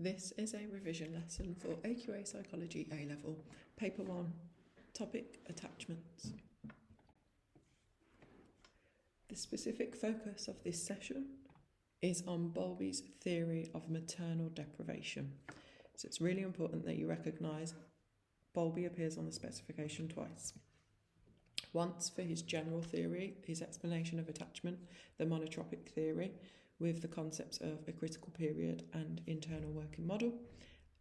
This is a revision lesson for AQA Psychology A-Level, Paper 1, Topic Attachments. The specific focus of this session is on Bowlby's theory of maternal deprivation. So it's really important that you recognise Bowlby appears on the specification twice. Once for his general theory, his explanation of attachment, the monotropic theory, with the concepts of a critical period and internal working model,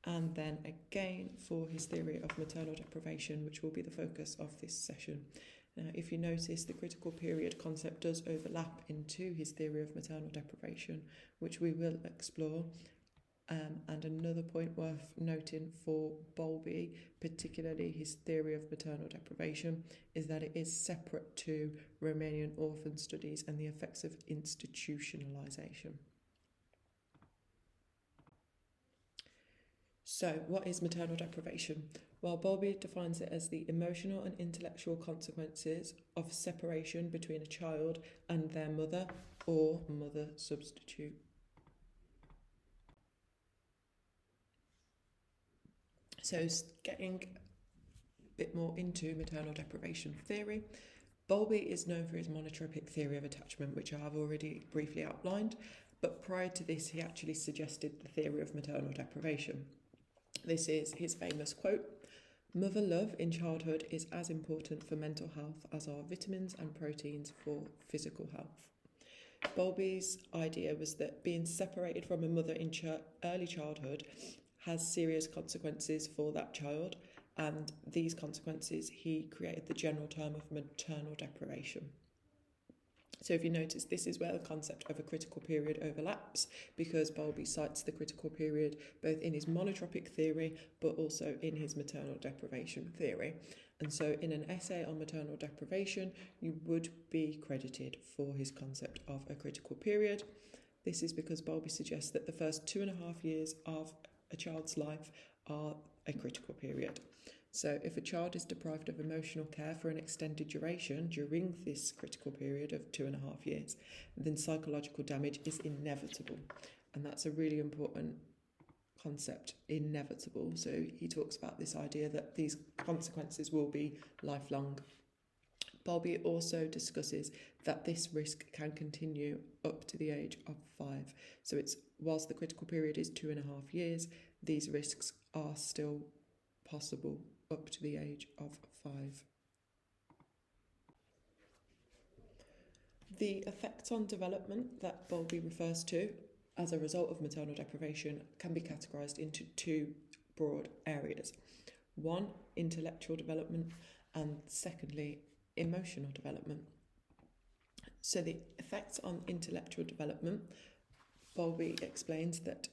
and then again for his theory of maternal deprivation, which will be the focus of this session. If you notice, the critical period concept does overlap into his theory of maternal deprivation, which we will explore. And another point worth noting for Bowlby, particularly his theory of maternal deprivation, is that it is separate to Romanian orphan studies and the effects of institutionalisation. So, what is maternal deprivation? Well, Bowlby defines it as the emotional and intellectual consequences of separation between a child and their mother or mother substitute. So getting a bit more into maternal deprivation theory, Bowlby is known for his monotropic theory of attachment, which I have already briefly outlined, but prior to this he actually suggested the theory of maternal deprivation. This is his famous quote: "Mother love in childhood is as important for mental health as are vitamins and proteins for physical health." Bowlby's idea was that being separated from a mother in early childhood has serious consequences for that child, and these consequences he created the general term of maternal deprivation. So if you notice, this is where the concept of a critical period overlaps, because Bowlby cites the critical period both in his monotropic theory but also in his maternal deprivation theory. And so in an essay on maternal deprivation, you would be credited for his concept of a critical period. This is because Bowlby suggests that the first 2.5 years of a child's life are a critical period. So if a child is deprived of emotional care for an extended duration during this critical period of 2.5 years, then psychological damage is inevitable. And that's a really important concept, inevitable. So he talks about this idea that these consequences will be lifelong. Bowlby also discusses that this risk can continue up to the age of 5. So it's whilst the critical period is 2.5 years, these risks are still possible up to the age of 5. The effects on development that Bowlby refers to as a result of maternal deprivation can be categorised into 2 broad areas. One, intellectual development, and secondly, emotional development. So the effects on intellectual development, Bowlby explains that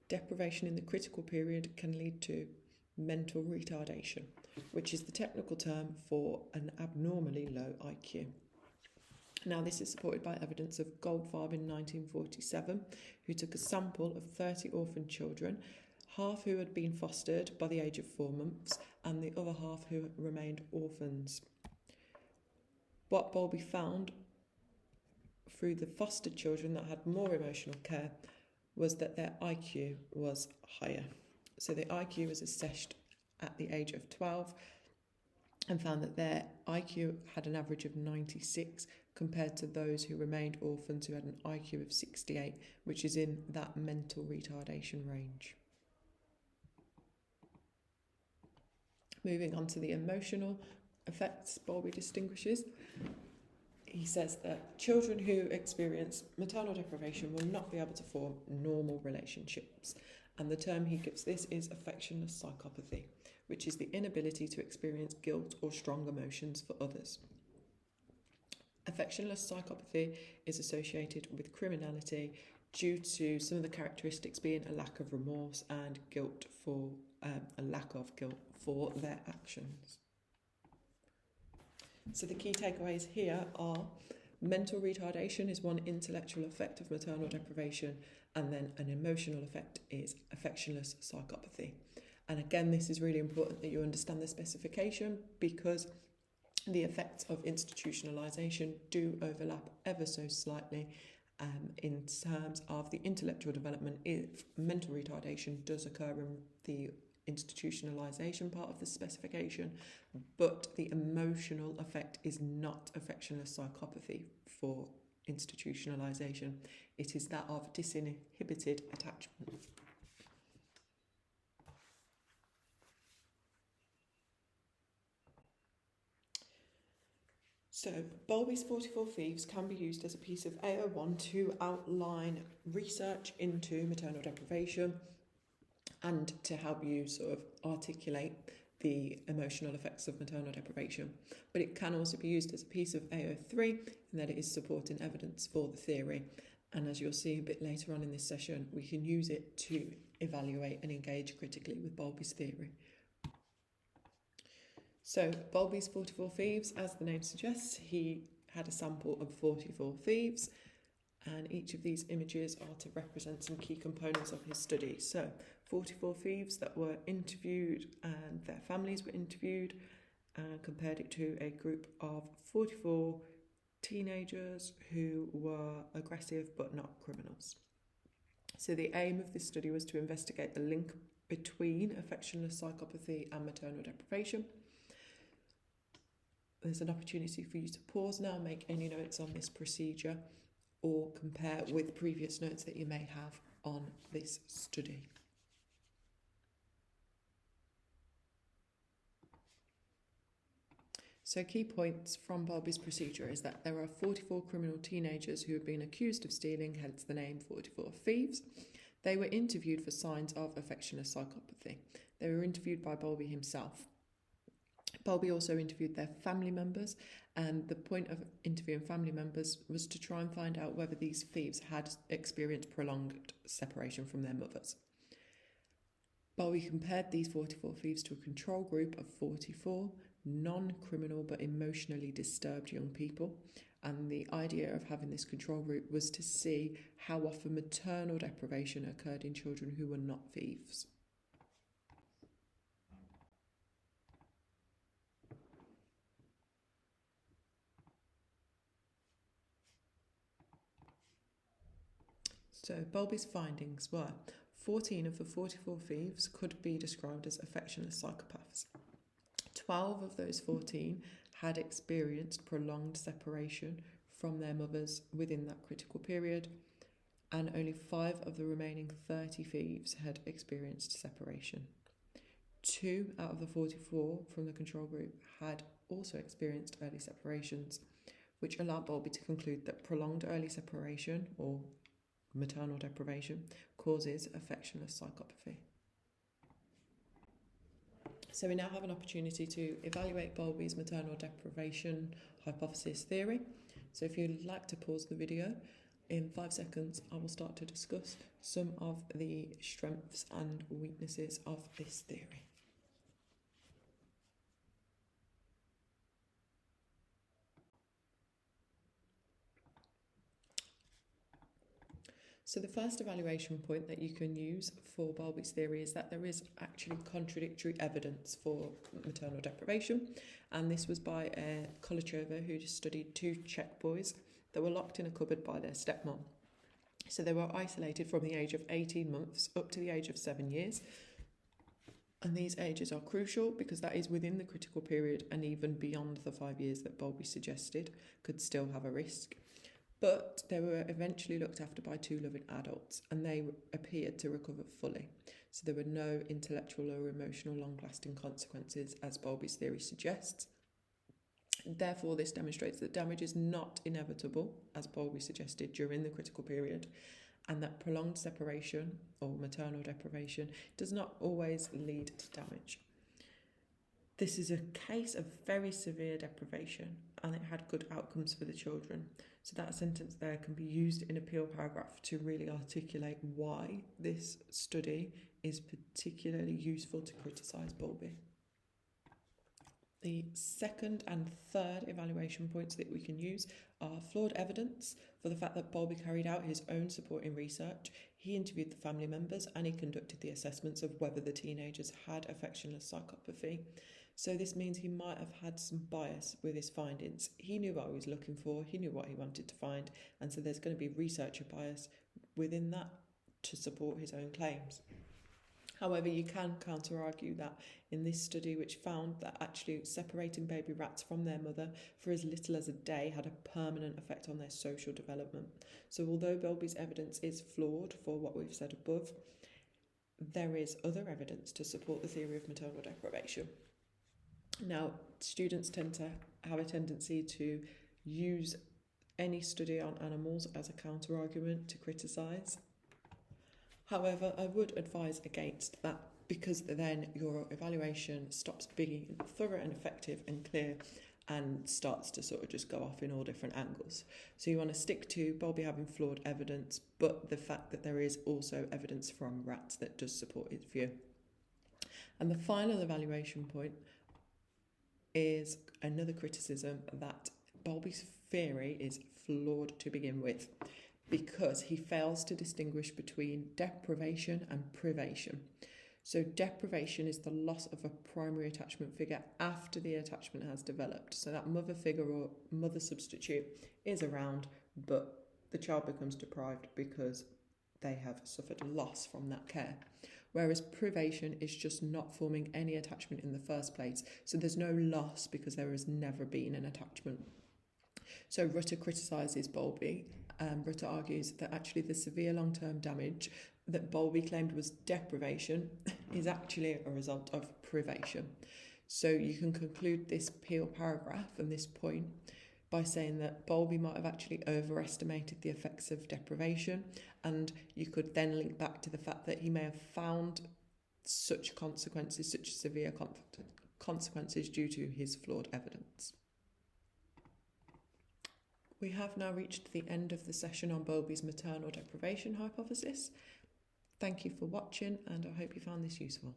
deprivation in the critical period can lead to mental retardation, which is the technical term for an abnormally low IQ. Now, this is supported by evidence of Goldfarb in 1947, who took a sample of 30 orphan children, half who had been fostered by the age of 4 months and the other half who remained orphans. What Bowlby found through the fostered children that had more emotional care was that their IQ was higher. So the IQ was assessed at the age of 12 and found that their IQ had an average of 96 compared to those who remained orphans who had an IQ of 68, which is in that mental retardation range. Moving on to the emotional effects Bowlby distinguishes. He says that children who experience maternal deprivation will not be able to form normal relationships. And the term he gives this is affectionless psychopathy, which is the inability to experience guilt or strong emotions for others. Affectionless psychopathy is associated with criminality due to some of the characteristics being a lack of remorse and guilt for a lack of guilt for their actions. So the key takeaways here are mental retardation is one intellectual effect of maternal deprivation, and then an emotional effect is affectionless psychopathy. And again, this is really important that you understand the specification, because the effects of institutionalisation do overlap ever so slightly, in terms of the intellectual development if mental retardation does occur in the institutionalisation part of the specification, but the emotional effect is not affectionless psychopathy for institutionalisation. It is that of disinhibited attachment. So, Bowlby's 44 Thieves can be used as a piece of A01 to outline research into maternal deprivation and to help you sort of articulate the emotional effects of maternal deprivation. But it can also be used as a piece of A03 in that it is supporting evidence for the theory. And as you'll see a bit later on in this session, we can use it to evaluate and engage critically with Bowlby's theory. So Bowlby's 44 Thieves, as the name suggests, he had a sample of 44 thieves, and each of these images are to represent some key components of his study. So 44 thieves that were interviewed and their families were interviewed, and compared it to a group of 44 teenagers who were aggressive but not criminals. So the aim of this study was to investigate the link between affectionless psychopathy and maternal deprivation. There's an opportunity for you to pause now, make any notes on this procedure, or compare with previous notes that you may have on this study. So key points from Bowlby's procedure is that there are 44 criminal teenagers who have been accused of stealing, hence the name 44 Thieves. They were interviewed for signs of affectionless psychopathy. They were interviewed by Bowlby himself. Bowlby also interviewed their family members, and the point of interviewing family members was to try and find out whether these thieves had experienced prolonged separation from their mothers. Bowlby compared these 44 thieves to a control group of 44 non-criminal but emotionally disturbed young people, and the idea of having this control group was to see how often maternal deprivation occurred in children who were not thieves. So Bowlby's findings were 14 of the 44 thieves could be described as affectionless psychopaths. 12 of those 14 had experienced prolonged separation from their mothers within that critical period, and only 5 of the remaining 30 thieves had experienced separation. 2 out of the 44 from the control group had also experienced early separations, which allowed Bowlby to conclude that prolonged early separation, or maternal deprivation, causes affectionless psychopathy. So we now have an opportunity to evaluate Bowlby's maternal deprivation hypothesis theory. So if you'd like to pause the video, in 5 seconds I will start to discuss some of the strengths and weaknesses of this theory. So the first evaluation point that you can use for Bowlby's theory is that there is actually contradictory evidence for maternal deprivation, and this was by Kolachova, who studied 2 Czech boys that were locked in a cupboard by their stepmom. So they were isolated from the age of 18 months up to the age of 7 years, and these ages are crucial because that is within the critical period, and even beyond the 5 years that Bowlby suggested could still have a risk. But they were eventually looked after by 2 loving adults, and they appeared to recover fully. So there were no intellectual or emotional long-lasting consequences, as Bowlby's theory suggests. Therefore, this demonstrates that damage is not inevitable, as Bowlby suggested, during the critical period, and that prolonged separation or maternal deprivation does not always lead to damage. This is a case of very severe deprivation, and it had good outcomes for the children. So that sentence there can be used in appeal paragraph to really articulate why this study is particularly useful to criticise Bowlby. The second and third evaluation points that we can use are flawed evidence for the fact that Bowlby carried out his own supporting research. He interviewed the family members and he conducted the assessments of whether the teenagers had affectionless psychopathy. So this means he might have had some bias with his findings. He knew what he was looking for, he knew what he wanted to find, and so there's going to be researcher bias within that to support his own claims. However, you can counter-argue that in this study, which found that actually separating baby rats from their mother for as little as a day had a permanent effect on their social development. So although Bowlby's evidence is flawed for what we've said above, there is other evidence to support the theory of maternal deprivation. Now, students tend to have a tendency to use any study on animals as a counter-argument to criticise. However, I would advise against that, because then your evaluation stops being thorough and effective and clear and starts to sort of just go off in all different angles. So you want to stick to Bowlby having flawed evidence, but the fact that there is also evidence from rats that does support his view. And the final evaluation point is another criticism that Bowlby's theory is flawed to begin with, because he fails to distinguish between deprivation and privation. So deprivation is the loss of a primary attachment figure after the attachment has developed. So that mother figure or mother substitute is around, but the child becomes deprived because they have suffered loss from that care. Whereas privation is just not forming any attachment in the first place. So there's no loss because there has never been an attachment. So Rutter criticises Bowlby. Rutter argues that actually the severe long-term damage that Bowlby claimed was deprivation is actually a result of privation. So you can conclude this Peel paragraph and this point by saying that Bowlby might have actually overestimated the effects of deprivation, and you could then link back to the fact that he may have found such consequences, such severe consequences due to his flawed evidence. We have now reached the end of the session on Bowlby's maternal deprivation hypothesis. Thank you for watching, and I hope you found this useful.